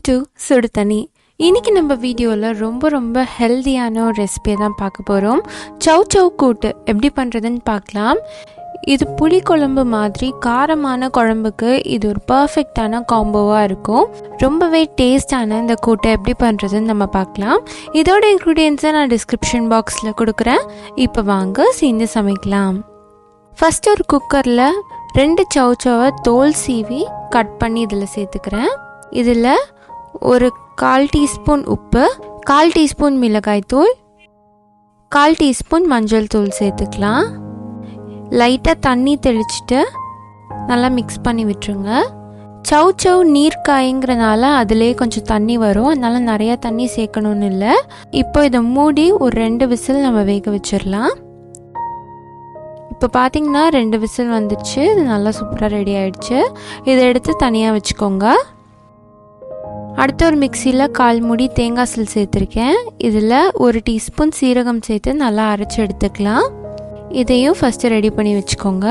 Welcome to சுடு தண்ணி. இன்றைக்கி நம்ம வீடியோவில் ரொம்ப ஹெல்தியான ஒரு ரெசிபியை தான் பார்க்க போகிறோம். சவ் கூட்டு எப்படி பண்ணுறதுன்னு பார்க்கலாம். இது புளி குழம்பு மாதிரி காரமான குழம்புக்கு இது ஒரு பர்ஃபெக்டான காம்போவாக இருக்கும். ரொம்பவே டேஸ்டான இந்த கூட்டை எப்படி பண்ணுறதுன்னு நம்ம பார்க்கலாம். இதோட இன்க்ரீடியன்ஸை நான் டிஸ்கிரிப்ஷன் பாக்ஸில் கொடுக்குறேன். இப்போ வாங்க சேர்ந்து சமைக்கலாம். ஃபஸ்ட்டு ஒரு குக்கரில் 2 சவ்வை தோல் சீவி கட் பண்ணி இதில் சேர்த்துக்கிறேன். இதில் ஒரு 1/4 டீஸ்பூன் உப்பு, 1/4 டீஸ்பூன் மிளகாய்த்தூள், 1/4 டீஸ்பூன் மஞ்சள் தூள் சேர்த்துக்கலாம். லைட்டாக தண்ணி தெளிச்சுட்டு நல்லா மிக்ஸ் பண்ணி விட்டுருங்க. சவ் நீர் காய்ங்கிறனால அதிலே கொஞ்சம் தண்ணி வரும், அதனால் நிறையா தண்ணி சேர்க்கணுன்னு இல்லை. இப்போ இதை மூடி ஒரு 2 விசில் நம்ம வேக வச்சிடலாம். இப்போ பார்த்தீங்கன்னா 2 விசில் வந்துடுச்சு. இது நல்லா சூப்பராக ரெடி ஆகிடுச்சு. இதை எடுத்து தனியாக வச்சுக்கோங்க. அடுத்த ஒரு மிக்சியில் 1/4 மூடி தேங்காய் சில் சேர்த்துருக்கேன். இதில் 1 டீஸ்பூன் சீரகம் சேர்த்து நல்லா அரைச்சி எடுத்துக்கலாம். இதையும் ஃபஸ்ட்டு ரெடி பண்ணி வச்சுக்கோங்க.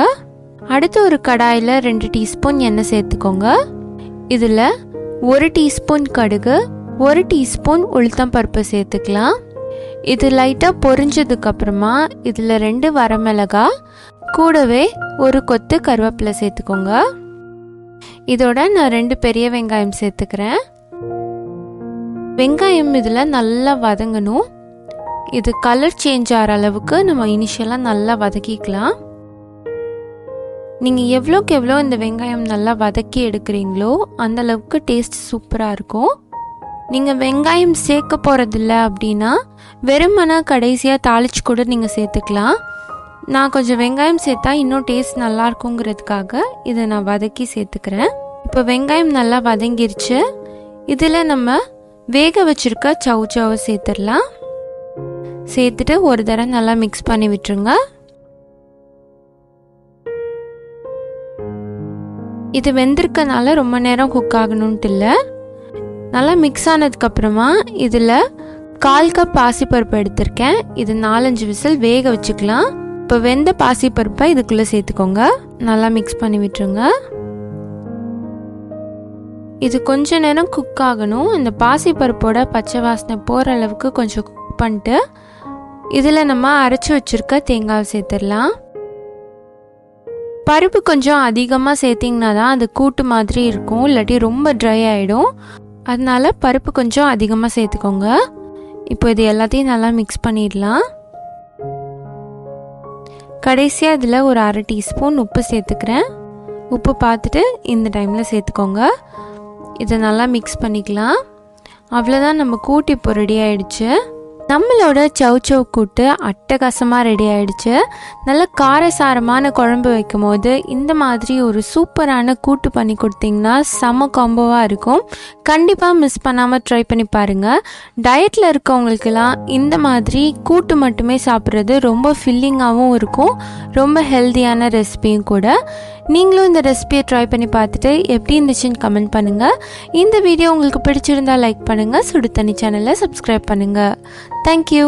அடுத்து ஒரு கடாயில் 2 டீஸ்பூன் எண்ணெய் சேர்த்துக்கோங்க. இதில் 1 டீஸ்பூன் கடுகு, 1 டீஸ்பூன் உளுத்தம் பருப்பு சேர்த்துக்கலாம். இது லைட்டாக பொரிஞ்சதுக்கப்புறமா இதில் 2 வரமிளகாய், கூடவே ஒரு கொத்து கருவேப்பிலை சேர்த்துக்கோங்க. இதோட நான் 2 பெரிய வெங்காயம் சேர்த்துக்கிறேன். வெங்காயம் இதில் நல்லா வதங்கணும். இது கலர் சேஞ்ச் ஆகிற அளவுக்கு நம்ம இனிஷியலாக நல்லா வதக்கிக்கலாம். நீங்கள் எவ்வளோக்கு எவ்வளோ இந்த வெங்காயம் நல்லா வதக்கி எடுக்கிறீங்களோ அந்தளவுக்கு டேஸ்ட் சூப்பராக இருக்கும். நீங்கள் வெங்காயம் சேர்க்க போகிறதில்ல அப்படின்னா வெறுமனா கடைசியாக தாளிச்சு கூட நீங்கள் சேர்த்துக்கலாம். நான் கொஞ்சம் வெங்காயம் சேர்த்தா இன்னும் டேஸ்ட் நல்லா இருக்குங்கிறதுக்காக இதை நான் வதக்கி சேர்த்துக்கிறேன். இப்போ வெங்காயம் நல்லா வதங்கிருச்சு. இதில் நம்ம வேக வச்சுருக்க சவ்வை சேர்த்துடலாம். சேர்த்துட்டு ஒரு தடவை நல்லா மிக்ஸ் பண்ணி விட்டுருங்க. இது வெந்திருக்கனால ரொம்ப நேரம் குக் ஆகணுன்ட்டு இல்லை. நல்லா மிக்ஸ் ஆனதுக்கப்புறமா இதில் 1/4 கப் பாசிப்பருப்பு எடுத்திருக்கேன். இது 4-5 விசில் வேக வச்சுக்கலாம். இப்போ வெந்த பாசிப்பருப்பை இதுக்குள்ளே சேர்த்துக்கோங்க. நல்லா மிக்ஸ் பண்ணி விட்டுருங்க. இது கொஞ்ச நேரம் குக் ஆகணும். இந்த பாசிப்பருப்போட பச்சை வாசனை போகிற அளவுக்கு கொஞ்சம் குக் பண்ணிட்டு இதில் நம்ம அரைச்சி வச்சுருக்க தேங்காய் சேர்த்துடலாம். பருப்பு கொஞ்சம் அதிகமாக சேர்த்திங்கன்னா தான் அது கூட்டு மாதிரி இருக்கும், இல்லாட்டி ரொம்ப ட்ரை ஆகிடும். அதனால பருப்பு கொஞ்சம் அதிகமாக சேர்த்துக்கோங்க. இப்போ இது எல்லாத்தையும் நல்லா மிக்ஸ் பண்ணிடலாம். கடைசியாக இதில் ஒரு 1/2 டீஸ்பூன் உப்பு சேர்த்துக்கிறேன். உப்பு பார்த்துட்டு இந்த டைமில் சேர்த்துக்கோங்க. இதை நல்லா மிக்ஸ் பண்ணிக்கலாம். அவ்வளோதான், நம்ம கூட்டு இப்போ ரெடி ஆகிடுச்சு. நம்மளோட சவ் கூட்டு அட்டகாசமாக ரெடி ஆகிடுச்சு. நல்ல காரசாரமான குழம்பு வைக்கும் போது இந்த மாதிரி ஒரு சூப்பரான கூட்டு பண்ணி கொடுத்தீங்கன்னா செம காம்போவாக இருக்கும். கண்டிப்பாக மிஸ் பண்ணாமல் ட்ரை பண்ணி பாருங்கள். டயட்டில் இருக்கவங்களுக்கெல்லாம் இந்த மாதிரி கூட்டு மட்டுமே சாப்பிட்றது ரொம்ப ஃபில்லிங்காகவும் இருக்கும். ரொம்ப ஹெல்த்தியான ரெசிபியும் கூட. நீங்களும் இந்த ரெசிபியை ட்ரை பண்ணி பார்த்துட்டு எப்படி இருந்துச்சுன்னு கமெண்ட் பண்ணுங்கள். இந்த வீடியோ உங்களுக்கு பிடிச்சிருந்தால் லைக் பண்ணுங்கள். சுடு தண்ணி சேனலை சப்ஸ்கிரைப் பண்ணுங்கள். Thank you.